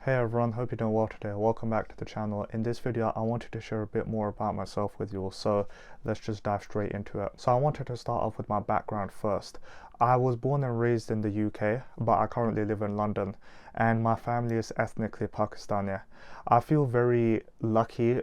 Hey everyone, hope you're doing well today. Welcome back to the channel. In this video, I wanted to share a bit more about myself with you, so let's just dive straight into it. So I wanted to start off with my background first. I was born and raised in the UK, but I currently live in London, and my family is ethnically Pakistani. I feel very lucky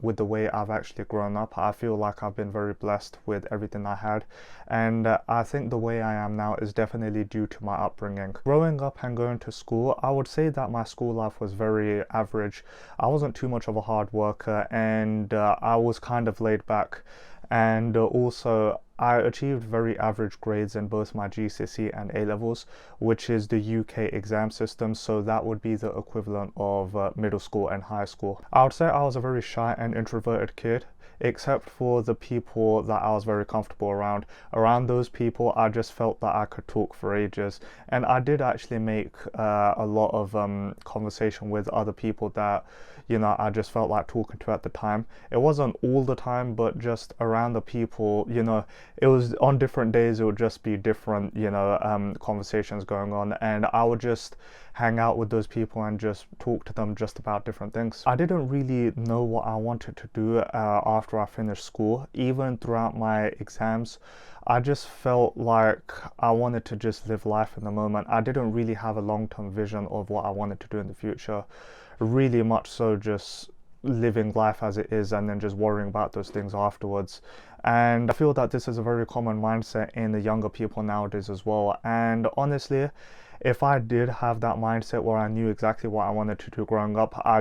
with the way I've actually grown up. I feel like I've been very blessed with everything I had, and I think the way I am now is definitely due to my upbringing. Growing up and going to school, I would say that my school life was very average. I wasn't too much of a hard worker, and I was kind of laid back, and also I achieved very average grades in both my GCSE and A levels, which is the UK exam system, so that would be the equivalent of middle school and high school. I would say I was a very shy and introverted kid, except for the people that I was very comfortable around. Around those people, I just felt that I could talk for ages, and I did actually make a lot of conversation with other people that, you know, I just felt like talking to at the time. It wasn't all the time, but just around the people, you know, it was on different days, it would just be different, you know, conversations going on, and I would just hang out with those people and just talk to them just about different things. I didn't really know what I wanted to do after I finished school. Even throughout my exams, I just felt like I wanted to just live life in the moment. I didn't really have a long-term vision of what I wanted to do in the future. Really much so just living life as it is and then just worrying about those things afterwards. And I feel that this is a very common mindset in the younger people nowadays as well. And honestly, if I did have that mindset where I knew exactly what I wanted to do growing up, I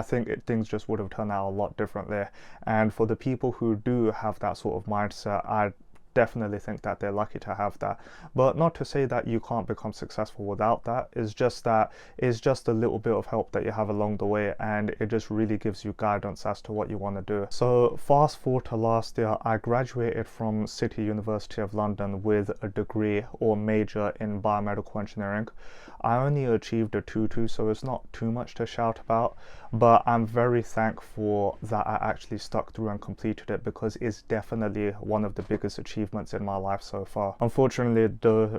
think things just would have turned out a lot differently. And for the people who do have that sort of mindset, I definitely think that they're lucky to have that. But not to say that you can't become successful without that. It's just that it's just a little bit of help that you have along the way, and it just really gives you guidance as to what you want to do. So fast forward to last year, I graduated from City University of London with a degree or major in biomedical engineering. I only achieved a 2-2, so it's not too much to shout about, but I'm very thankful that I actually stuck through and completed it, because it's definitely one of the biggest achievements in my life so far. Unfortunately,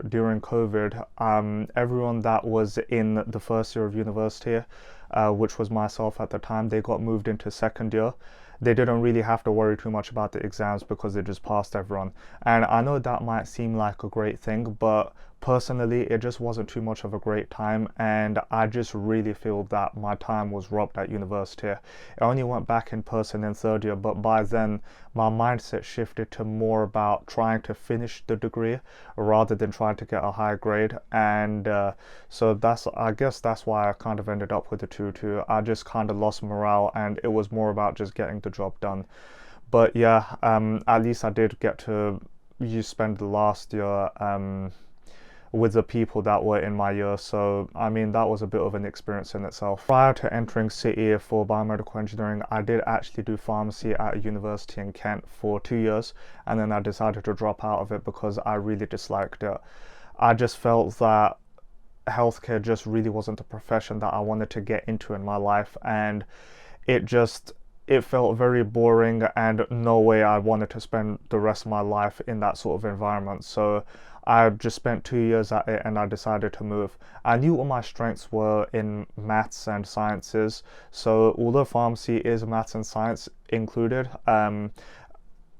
during COVID, everyone that was in the first year of university, which was myself at the time, they got moved into second year. They didn't really have to worry too much about the exams because they just passed everyone. And I know that might seem like a great thing, but personally, it just wasn't too much of a great time, and I just really feel that my time was robbed at university. I only went back in person in third year, but by then my mindset shifted to more about trying to finish the degree rather than trying to get a high grade. And so I guess that's why I kind of ended up with a 2-2. I just kind of lost morale, and it was more about just getting the job done. But yeah, at least I did get to spend the last year with the people that were in my year, so I mean that was a bit of an experience in itself. Prior to entering City for biomedical engineering, I did actually do pharmacy at a university in Kent for 2 years, and then I decided to drop out of it because I really disliked it. I just felt that healthcare just really wasn't a profession that I wanted to get into in my life, and it felt very boring, and no way I wanted to spend the rest of my life in that sort of environment. So I just spent 2 years at it and I decided to move. I knew what my strengths were in maths and sciences, so although pharmacy is maths and science included,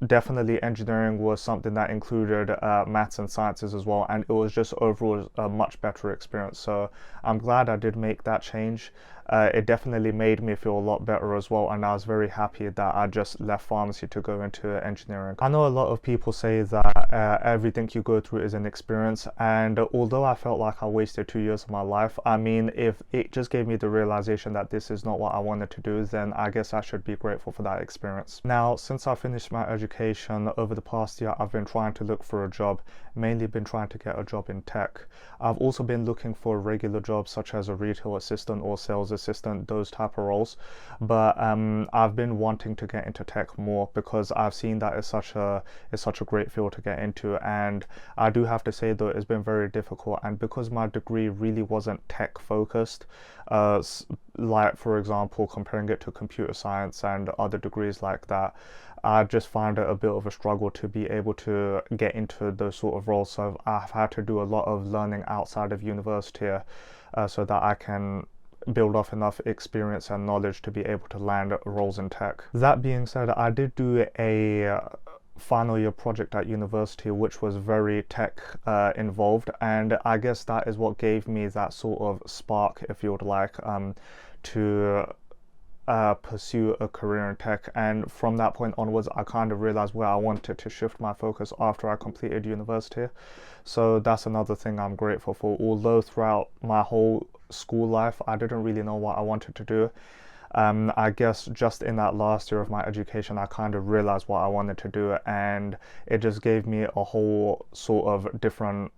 definitely engineering was something that included maths and sciences as well, and it was just overall a much better experience. So I'm glad I did make that change. It definitely made me feel a lot better as well, and I was very happy that I just left pharmacy to go into engineering. I know a lot of people say that everything you go through is an experience, and although I felt like I wasted 2 years of my life, I mean, if it just gave me the realization that this is not what I wanted to do, then I guess I should be grateful for that experience. Now, since I finished my education over the past year, I've been trying to look for a job, mainly been trying to get a job in tech. I've also been looking for regular jobs such as a retail assistant or sales assistant, those type of roles, but I've been wanting to get into tech more because I've seen that it's such a great field to get into. And I do have to say though, it's been very difficult, and because my degree really wasn't tech focused, like for example comparing it to computer science and other degrees like that, I just find it a bit of a struggle to be able to get into those sort of roles. So I've had to do a lot of learning outside of university so that I can build up enough experience and knowledge to be able to land roles in tech. That being said, I did do a final year project at university which was very tech involved, and I guess that is what gave me that sort of spark, if you would like, to pursue a career in tech. And from that point onwards, I kind of realized where I wanted to shift my focus after I completed university. So that's another thing I'm grateful for. Although throughout my whole school life I didn't really know what I wanted to do, I guess just in that last year of my education I kind of realized what I wanted to do, and it just gave me a whole sort of different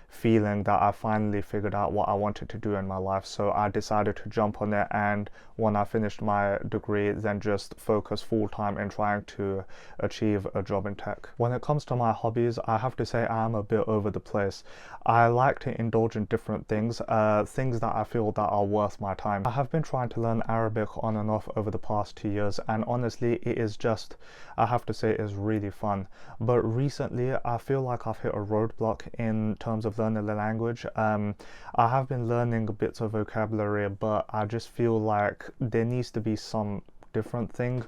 feeling that I finally figured out what I wanted to do in my life. So I decided to jump on it, and when I finished my degree, then just focus full-time in trying to achieve a job in tech. When it comes to my hobbies, I have to say I am a bit over the place. I like to indulge in different things, things that I feel that are worth my time. I have been trying to learn Arabic on and off over the past 2 years, and honestly it is just, I have to say, it is really fun. But recently I feel like I've hit a roadblock in terms of learning the language. I have been learning bits of vocabulary, but I just feel like there needs to be some different thing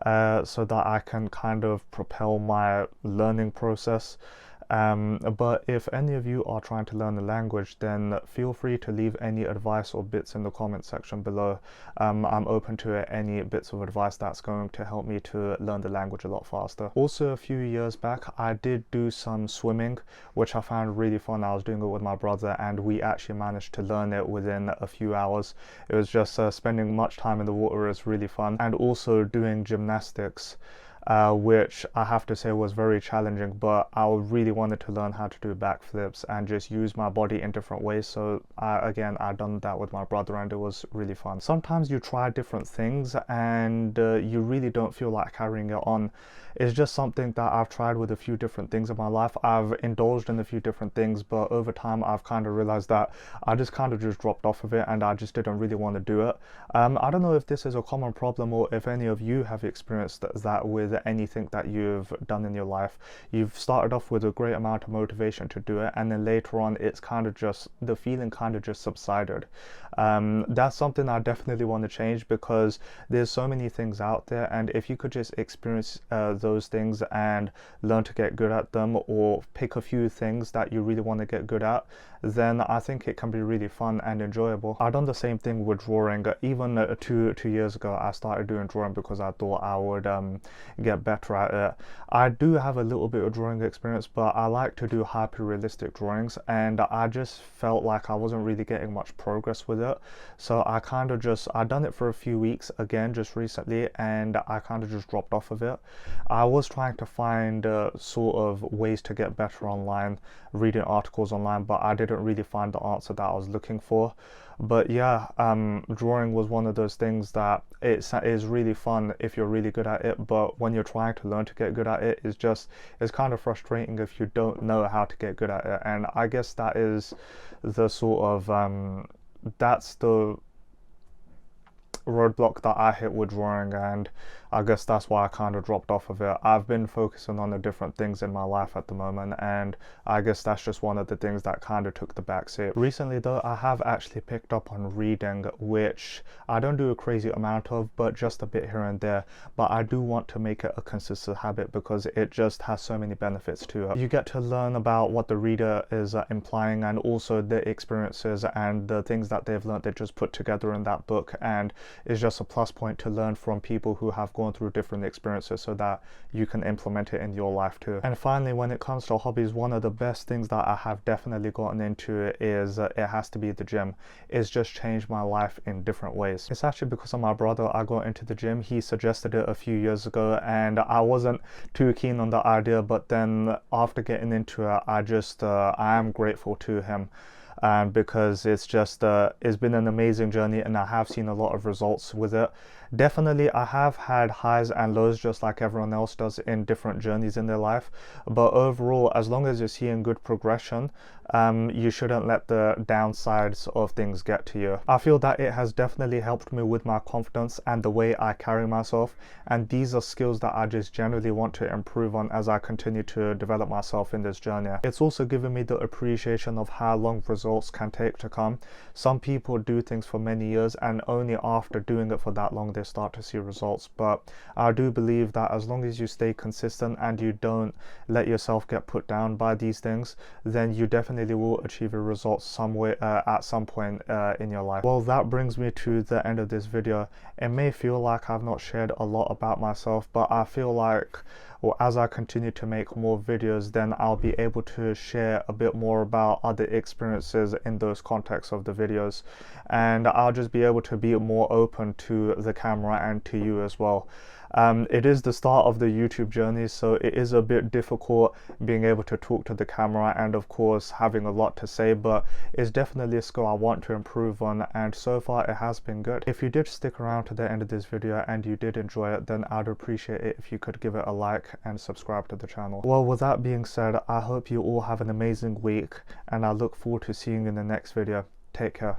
so that I can kind of propel my learning process. But if any of you are trying to learn the language, then feel free to leave any advice or bits in the comment section below. I'm open to any bits of advice that's going to help me to learn the language a lot faster. Also, a few years back I did do some swimming, which I found really fun. I was doing it with my brother and we actually managed to learn it within a few hours. It was just spending much time in the water is really fun. And also doing gymnastics, which I have to say was very challenging, but I really wanted to learn how to do backflips and just use my body in different ways. So again, I done that with my brother and it was really fun. Sometimes you try different things and you really don't feel like carrying it on. It's just something that I've tried with a few different things in my life. I've indulged in a few different things, but over time I've kind of realized that I just kind of just dropped off of it and I just didn't really want to do it. I don't know if this is a common problem or if any of you have experienced that with anything that you've done in your life. You've started off with a great amount of motivation to do it, and then later on it's kind of just, the feeling kind of just subsided. That's something I definitely want to change, because there's so many things out there, and if you could just experience those things and learn to get good at them, or pick a few things that you really want to get good at, then I think it can be really fun and enjoyable. I've done the same thing with drawing. Even two years ago I started doing drawing because I thought I would get better at it. I do have a little bit of drawing experience, but I like to do hyper-realistic drawings, and I just felt like I wasn't really getting much progress with it. So I kind of just, I done it for a few weeks again just recently, and I kind of just dropped off of it. I was trying to find sort of ways to get better online, reading articles online, but I didn't really find the answer that I was looking for. But yeah, drawing was one of those things that it is really fun if you're really good at it, but when you're trying to learn to get good at it, it's kind of frustrating if you don't know how to get good at it. And I guess that is the sort of that's the roadblock that I hit with drawing, and I guess that's why I kind of dropped off of it. I've been focusing on the different things in my life at the moment, and I guess that's just one of the things that kind of took the backseat. Recently though, I have actually picked up on reading, which I don't do a crazy amount of, but just a bit here and there. But I do want to make it a consistent habit because it just has so many benefits to it. You get to learn about what the reader is implying, and also the experiences and the things that they've learned, they just put together in that book, and it's just a plus point to learn from people who have gone through different experiences so that you can implement it in your life too. And finally, when it comes to hobbies, one of the best things that I have definitely gotten into is it has to be the gym. It's just changed my life in different ways. It's actually because of my brother I got into the gym. He suggested it a few years ago and I wasn't too keen on the idea, but then after getting into it, I am grateful to him. Because it's just it's been an amazing journey, and I have seen a lot of results with it. Definitely I have had highs and lows just like everyone else does in different journeys in their life, but overall, as long as you're seeing good progression, you shouldn't let the downsides of things get to you. I feel that it has definitely helped me with my confidence and the way I carry myself, and these are skills that I just generally want to improve on as I continue to develop myself in this journey. It's also given me the appreciation of how long results can take to come. Some people do things for many years and only after doing it for that long they start to see results, but I do believe that as long as you stay consistent and you don't let yourself get put down by these things, then you definitely will achieve a result somewhere at some point in your life. Well, that brings me to the end of this video. It may feel like I've not shared a lot about myself, but I feel like, or as I continue to make more videos, then I'll be able to share a bit more about other experiences in those contexts of the videos, and I'll just be able to be more open to the camera and to you as well. It is the start of the YouTube journey, so it is a bit difficult being able to talk to the camera and of course having a lot to say, but it's definitely a skill I want to improve on, and so far it has been good. If you did stick around to the end of this video and you did enjoy it, then I'd appreciate it if you could give it a like and subscribe to the channel. Well, with that being said, I hope you all have an amazing week and I look forward to seeing you in the next video. Take care.